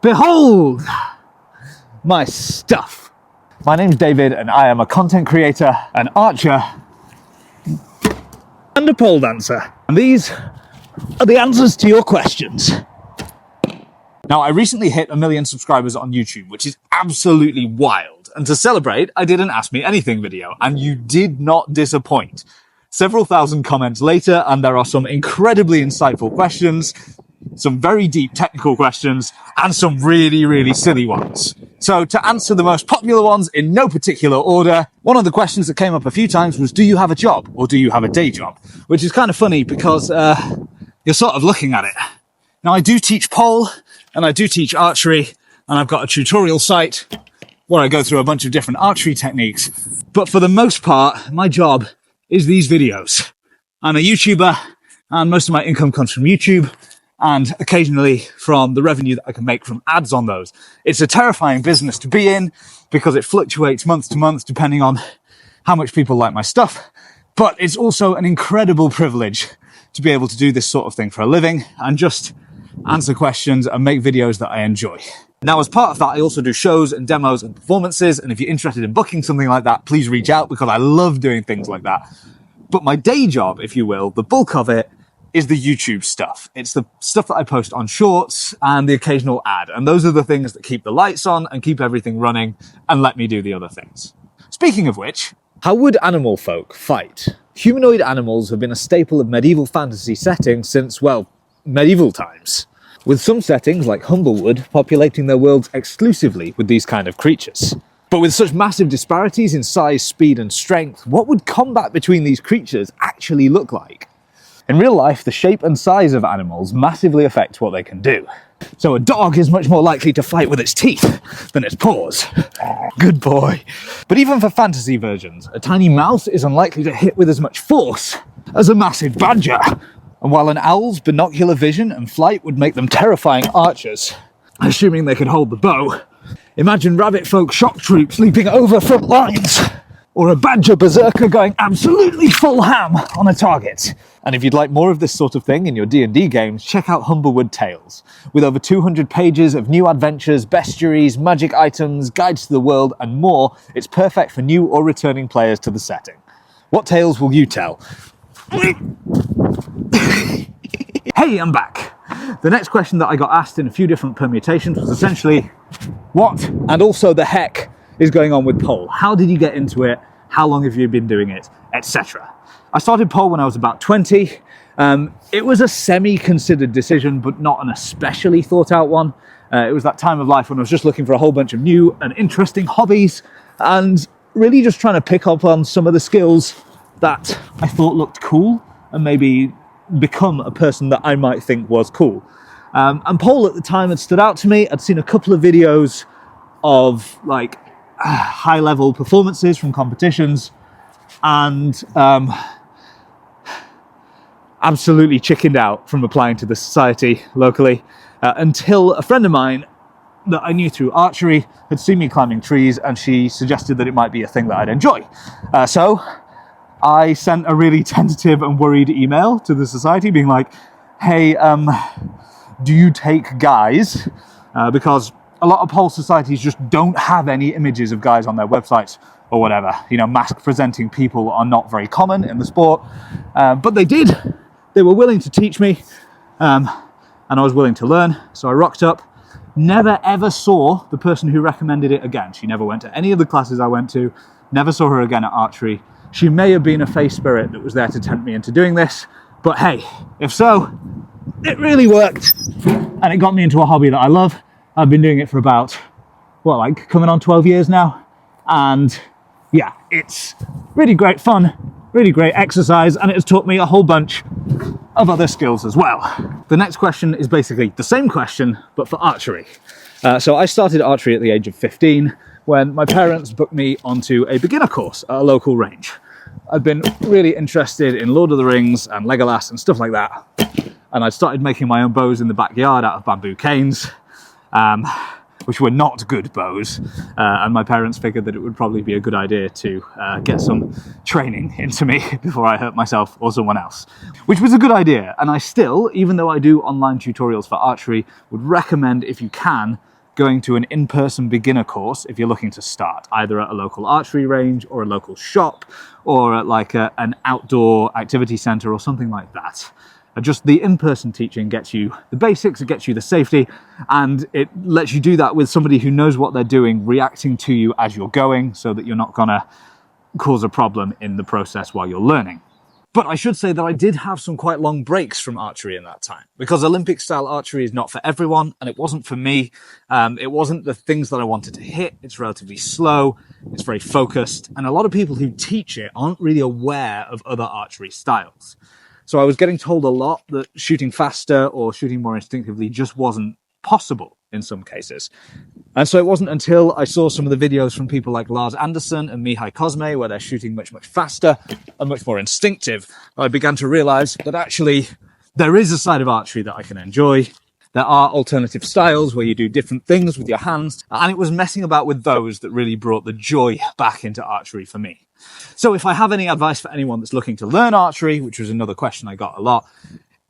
Behold my stuff. My name's David and I am a content creator, an archer, and a pole dancer. And these are the answers to your questions. Now, I recently hit 1 million subscribers on YouTube, which is absolutely wild. And to celebrate, I did an Ask Me Anything video, and you did not disappoint. Several thousand comments later, and there are some incredibly insightful questions, some very deep technical questions, and some really, really silly ones. So to answer the most popular ones in no particular order, one of the questions that came up a few times was, do you have a job or do you have a day job? Which is kind of funny because you're sort of looking at it. Now, I do teach pole and I do teach archery, and I've got a tutorial site where I go through a bunch of different archery techniques. But for the most part, my job is these videos. I'm a YouTuber and most of my income comes from YouTube, and occasionally from the revenue that I can make from ads on those. It's a terrifying business to be in because it fluctuates month to month depending on how much people like my stuff. But it's also an incredible privilege to be able to do this sort of thing for a living and just answer questions and make videos that I enjoy. Now, as part of that, I also do shows and demos and performances. And if you're interested in booking something like that, please reach out because I love doing things like that. But my day job, if you will, the bulk of it, is the YouTube stuff. It's the stuff that I post on shorts and the occasional ad. And those are the things that keep the lights on and keep everything running and let me do the other things. Speaking of which, how would animal folk fight? Humanoid animals have been a staple of medieval fantasy settings since, well, medieval times, with some settings like Humblewood populating their worlds exclusively with these kind of creatures. But with such massive disparities in size, speed and strength, what would combat between these creatures actually look like? In real life, the shape and size of animals massively affect what they can do. So a dog is much more likely to fight with its teeth than its paws. Good boy. But even for fantasy versions, a tiny mouse is unlikely to hit with as much force as a massive badger. And while an owl's binocular vision and flight would make them terrifying archers, assuming they could hold the bow, imagine rabbit folk shock troops leaping over front lines, or a badger berserker going absolutely full ham on a target. And if you'd like more of this sort of thing in your D&D games, check out Humblewood Tales. With over 200 pages of new adventures, bestiaries, magic items, guides to the world, and more, it's perfect for new or returning players to the setting. What tales will you tell? Hey, I'm back. The next question that I got asked in a few different permutations was essentially, what and also the heck is going on with pole? How did you get into it? How long have you been doing it? Etc. I started pole when I was about 20. It was a semi-considered decision, but not an especially thought out one. It was that time of life when I was just looking for a whole bunch of new and interesting hobbies and really just trying to pick up on some of the skills that I thought looked cool and maybe become a person that I might think was cool. And pole at the time had stood out to me. I'd seen a couple of videos of like high-level performances from competitions and absolutely chickened out from applying to the society locally until a friend of mine that I knew through archery had seen me climbing trees, and she suggested that it might be a thing that I'd enjoy. So I sent a really tentative and worried email to the society being like, hey, do you take guys? Because a lot of pole societies just don't have any images of guys on their websites or whatever. You know, mask presenting people are not very common in the sport, but they did. They were willing to teach me, and I was willing to learn. So I rocked up, never ever saw the person who recommended it again. She never went to any of the classes I went to, never saw her again at archery. She may have been a face spirit that was there to tempt me into doing this, but hey, if so, it really worked. And it got me into a hobby that I love. I've been doing it for about, like coming on 12 years now. And yeah, it's really great fun, really great exercise, and it has taught me a whole bunch of other skills as well. The next question is basically the same question, but for archery. So I started archery at the age of 15 when my parents booked me onto a beginner course at a local range. I'd been really interested in Lord of the Rings and Legolas and stuff like that. And I started making my own bows in the backyard out of bamboo canes. which were not good bows. And my parents figured that it would probably be a good idea to get some training into me before I hurt myself or someone else, which was a good idea. And I still, even though I do online tutorials for archery, would recommend, if you can, going to an in-person beginner course if you're looking to start, either at a local archery range or a local shop or at like an outdoor activity center or something like that. Just the in-person teaching gets you the basics, it gets you the safety, and it lets you do that with somebody who knows what they're doing, reacting to you as you're going, so that you're not gonna cause a problem in the process while you're learning. But I should say that I did have some quite long breaks from archery in that time, because Olympic style archery is not for everyone, and it wasn't for me. It wasn't the things that I wanted to hit. It's relatively slow, it's very focused, and a lot of people who teach it aren't really aware of other archery styles. So I was getting told a lot that shooting faster or shooting more instinctively just wasn't possible in some cases. And so it wasn't until I saw some of the videos from people like Lars Anderson and Mihai Cosme, where they're shooting much, much faster and much more instinctive, that I began to realize that actually there is a side of archery that I can enjoy. There are alternative styles where you do different things with your hands, and it was messing about with those that really brought the joy back into archery for me. So if I have any advice for anyone that's looking to learn archery, which was another question I got a lot,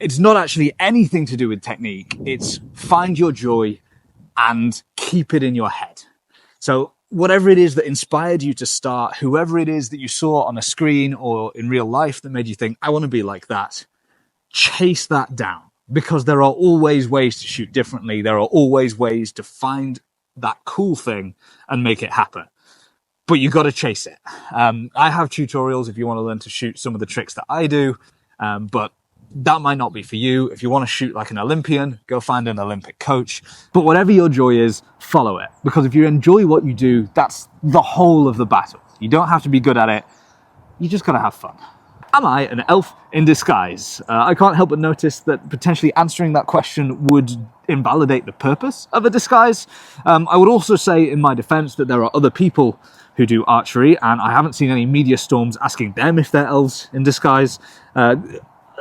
it's not actually anything to do with technique. It's find your joy and keep it in your head. So whatever it is that inspired you to start, whoever it is that you saw on a screen or in real life that made you think, I want to be like that, chase that down, because there are always ways to shoot differently. There are always ways to find that cool thing and make it happen. But you got to chase it. I have tutorials if you want to learn to shoot some of the tricks that I do, but that might not be for you. If you want to shoot like an Olympian, go find an Olympic coach. But whatever your joy is, follow it. Because if you enjoy what you do, that's the whole of the battle. You don't have to be good at it. You just got to have fun. Am I an elf in disguise? I can't help but notice that potentially answering that question would invalidate the purpose of a disguise. I would also say in my defense that there are other people who do archery, and I haven't seen any media storms asking them if they're elves in disguise.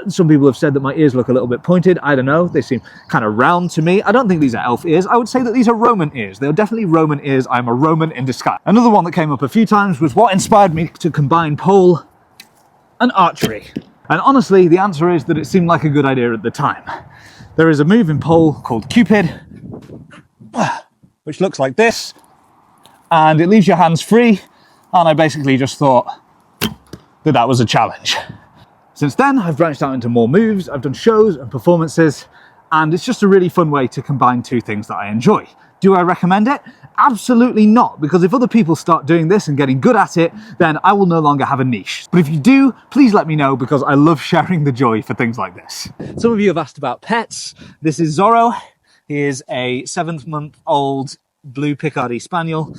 Some people have said that my ears look a little bit pointed. I don't know. They seem kind of round to me. I don't think these are elf ears. I would say that these are Roman ears. They're definitely Roman ears. I'm a Roman in disguise. Another one that came up a few times was what inspired me to combine pole and archery. And honestly, the answer is that it seemed like a good idea at the time. There is a move in pole called Cupid, which looks like this, and it leaves your hands free. And I basically just thought that that was a challenge. Since then, I've branched out into more moves, I've done shows and performances, and it's just a really fun way to combine two things that I enjoy. Do I recommend it? Absolutely not, because if other people start doing this and getting good at it, then I will no longer have a niche. But if you do, please let me know, because I love sharing the joy for things like this. Some of you have asked about pets. This is Zorro. He is a 7-month-old blue Picardy Spaniel.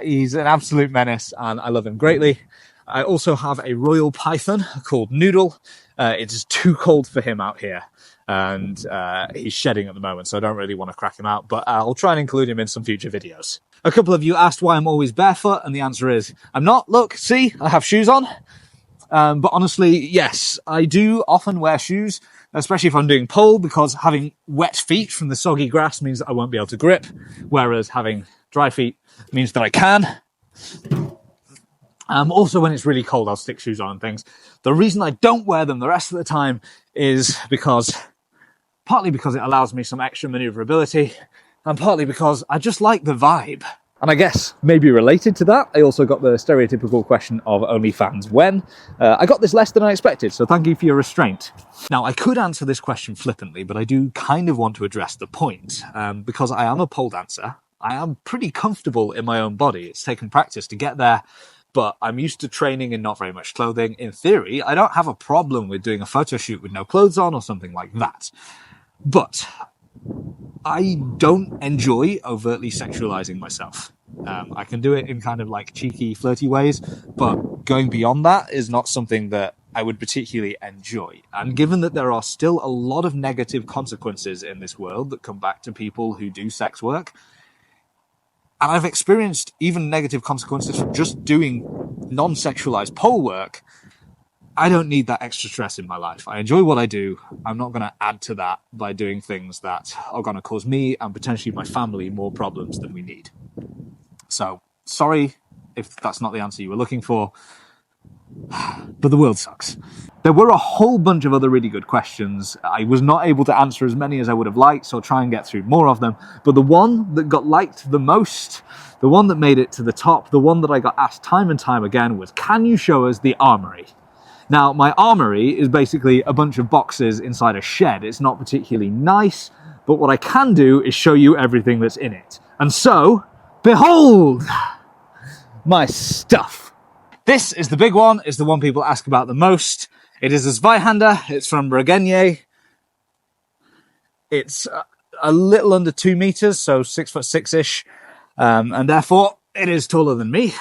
He's an absolute menace, and I love him greatly. I also have a royal python called Noodle. It is too cold for him out here, and he's shedding at the moment, so I don't really want to crack him out, but I'll try and include him in some future videos. A couple of you asked why I'm always barefoot, and the answer is I'm not. Look, see, I have shoes on. But honestly, yes, I do often wear shoes, especially if I'm doing pole, because having wet feet from the soggy grass means that I won't be able to grip, whereas having dry feet means that I can. Also, when it's really cold, I'll stick shoes on and things. The reason I don't wear them the rest of the time is partly because it allows me some extra maneuverability, and partly because I just like the vibe. And I guess, maybe related to that, I also got the stereotypical question of OnlyFans when. I got this less than I expected, so thank you for your restraint. Now, I could answer this question flippantly, but I do kind of want to address the point. Because I am a pole dancer, I am pretty comfortable in my own body. It's taken practice to get there, but I'm used to training in not very much clothing. In theory, I don't have a problem with doing a photo shoot with no clothes on or something like that. But I don't enjoy overtly sexualizing myself. I can do it in kind of like cheeky, flirty ways, but going beyond that is not something that I would particularly enjoy. And given that there are still a lot of negative consequences in this world that come back to people who do sex work, and I've experienced even negative consequences from just doing non-sexualized pole work, I don't need that extra stress in my life. I enjoy what I do. I'm not going to add to that by doing things that are going to cause me and potentially my family more problems than we need. So, sorry if that's not the answer you were looking for, but the world sucks. There were a whole bunch of other really good questions. I was not able to answer as many as I would have liked, so I'll try and get through more of them. But the one that got liked the most, the one that made it to the top, the one that I got asked time and time again was, can you show us the Armory? Now, my Armory is basically a bunch of boxes inside a shed. It's not particularly nice, but what I can do is show you everything that's in it. And so, behold my stuff. This is the big one. It's the one people ask about the most. It is a Zweihander. It's from Regenier. It's a little under 2 meters, so 6'6"-ish. And therefore, it is taller than me.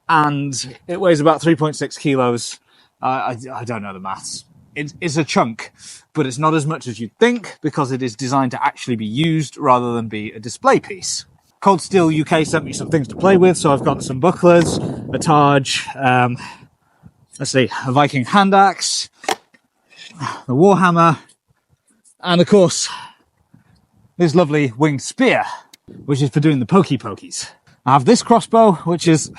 And it weighs about 3.6 kilos. I don't know the maths. It's a chunk, but it's not as much as you'd think because it is designed to actually be used rather than be a display piece. Cold Steel UK sent me some things to play with, so I've got some bucklers, a Targe, let's see, a Viking hand axe, the Warhammer, and of course, this lovely winged spear, which is for doing the pokey-pokies. I have this crossbow, which is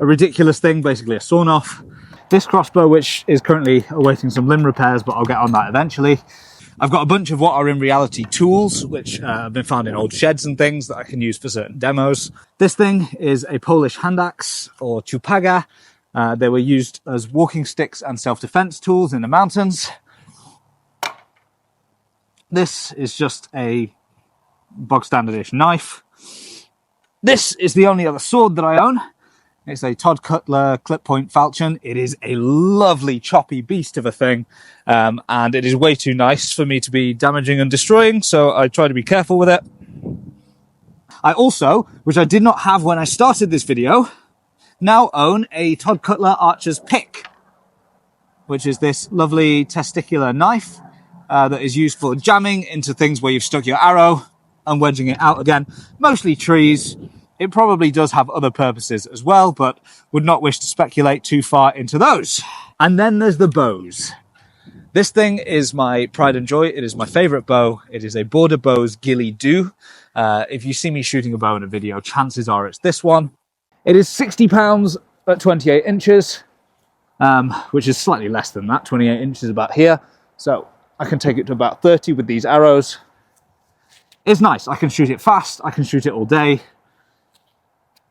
a ridiculous thing, basically a sawn-off. This crossbow, which is currently awaiting some limb repairs, but I'll get on that eventually. I've got a bunch of what are in reality tools, which have been found in old sheds and things that I can use for certain demos. This thing is a Polish hand axe, or chupaga. They were used as walking sticks and self-defense tools in the mountains. This is just a bog standard-ish knife. This is the only other sword that I own. It's a Todd Cutler clip point falchion. It is a lovely choppy beast of a thing, and it is way too nice for me to be damaging and destroying, so I try to be careful with it. I also, which I did not have when I started this video, now own a Todd Cutler Archer's Pick, which is this lovely testicular knife that is used for jamming into things where you've stuck your arrow and wedging it out again, mostly trees. It probably does have other purposes as well, but would not wish to speculate too far into those. And then there's the bows. This thing is my pride and joy. It is my favorite bow. It is a Border Bows Ghillie Dhu. If you see me shooting a bow in a video, chances are it's this one. It is 60 pounds at 28 inches, which is slightly less than that. 28 inches about here. So I can take it to about 30 with these arrows. It's nice. I can shoot it fast. I can shoot it all day.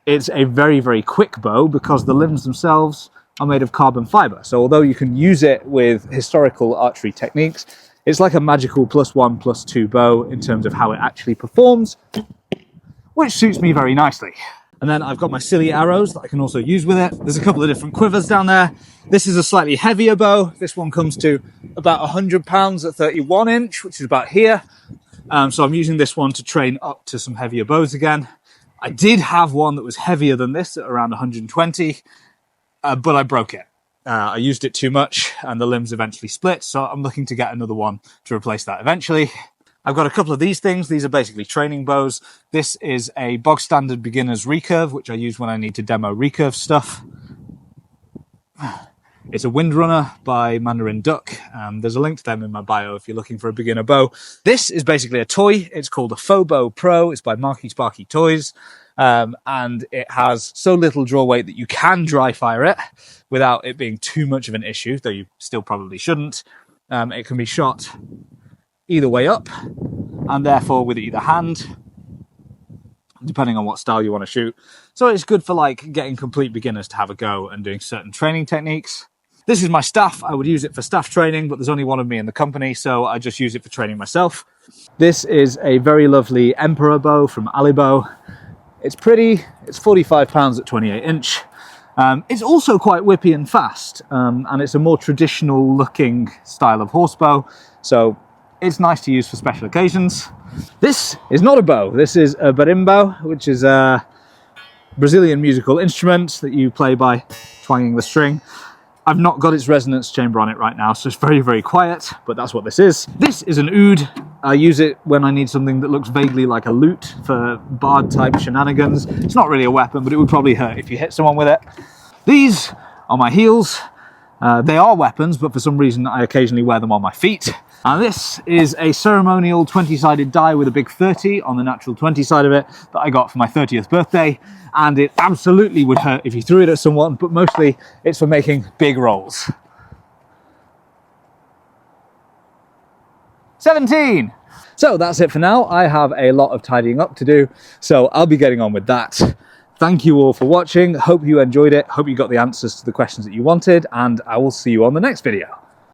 It's a very, very quick bow because the limbs themselves are made of carbon fiber. So although you can use it with historical archery techniques, it's like a magical +1/+2 bow in terms of how it actually performs, which suits me very nicely. And then I've got my silly arrows that I can also use with it. There's a couple of different quivers down there. This is a slightly heavier bow. This one comes to about 100 pounds at 31 inch, which is about here. So I'm using this one to train up to some heavier bows again. I did have one that was heavier than this at around 120, but I broke it. I used it too much and the limbs eventually split, so I'm looking to get another one to replace that eventually. I've got a couple of these things. These are basically training bows. This is a bog standard beginner's recurve, which I use when I need to demo recurve stuff. It's a Windrunner by Mandarin Duck. There's a link to them in my bio if you're looking for a beginner bow. This is basically a toy. It's called a Fobo Pro. It's by Marky Sparky Toys. And it has so little draw weight that you can dry fire it without it being too much of an issue, though you still probably shouldn't. It can be shot either way up, and therefore with either hand, depending on what style you want to shoot. So it's good for like getting complete beginners to have a go and doing certain training techniques. This is my staff. I would use it for staff training, but there's only one of me in the company, so I just use it for training myself. This is a very lovely Emperor bow from Alibo. It's pretty. It's 45 pounds at 28 inch. It's also quite whippy and fast, and it's a more traditional looking style of horsebow, so it's nice to use for special occasions. This is not a bow. This is a berimbau, which is a Brazilian musical instrument that you play by twanging the string. I've not got its resonance chamber on it right now, so it's very, very quiet, but that's what this is. This is an oud. I use it when I need something that looks vaguely like a lute for bard-type shenanigans. It's not really a weapon, but it would probably hurt if you hit someone with it. These are my heels. They are weapons, but for some reason I occasionally wear them on my feet. And this is a ceremonial 20-sided die with a big 30 on the natural 20 side of it that I got for my 30th birthday. And it absolutely would hurt if you threw it at someone, but mostly it's for making big rolls. 17. So that's it for now. I have a lot of tidying up to do, so I'll be getting on with that. Thank you all for watching. Hope you enjoyed it. Hope you got the answers to the questions that you wanted, and I will see you on the next video.